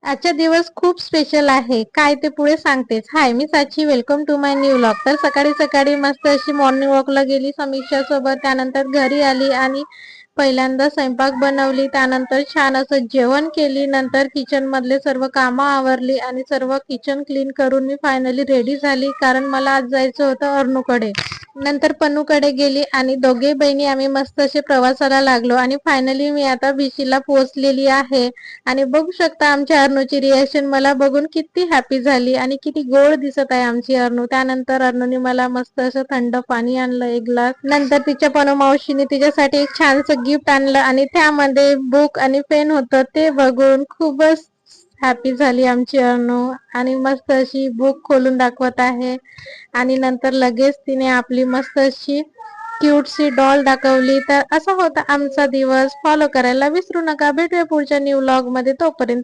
आजचा दिवस खूप स्पेशल आहे. काय ते पुढे सांगतेच. हाय, मी Sachi. Welcome to my new vlog. तर सकाळी-सकाळी मस्त अशी मॉर्निंग वॉकला गेली समीक्षासोबत. त्यानंतर घरी आली आणि पहिल्यांदा स्वयंपाक बनवली. त्यानंतर छान असं जेवण केली. नंतर किचनमधले सर्व कामं आवरली आणि सर्व किचन क्लीन करून मी फायनली रेडी झाली. कारण मला आज जायचं होतं अरुणूकडे. नंतर पन्नूकडे गेली आणि दोघे बहिणी आम्ही मस्त असे प्रवासाला लागलो आणि फायनली मी आता बीचला पोहोचलेली आहे. आणि बघू शकता आमच्या अर्णूची रिएक्शन मला बघून किती हॅपी झाली आणि किती गोड दिसत आहे आमची अर्णू. त्यानंतर अर्णूने मला मस्त असं थंड पाणी आणलं एक ग्लास. नंतर तिच्या पनू मावशीने तिच्यासाठी एक छानसं गिफ्ट आणलं आणि त्यामध्ये बुक आणि पेन होतं. ते बघून खूपच हॅपी झाली आमची अर्णू आणि मस्त अशी बुक खोलून दाखवत आहे. आणि नंतर लगेच तिने आपली मस्त अशी क्यूटसी डॉल दाखवली. तर असा होता आमचा दिवस. फॉलो करायला विसरू नका. भेटूया पुढच्या न्यू व्लॉग मध्ये. तोपर्यंत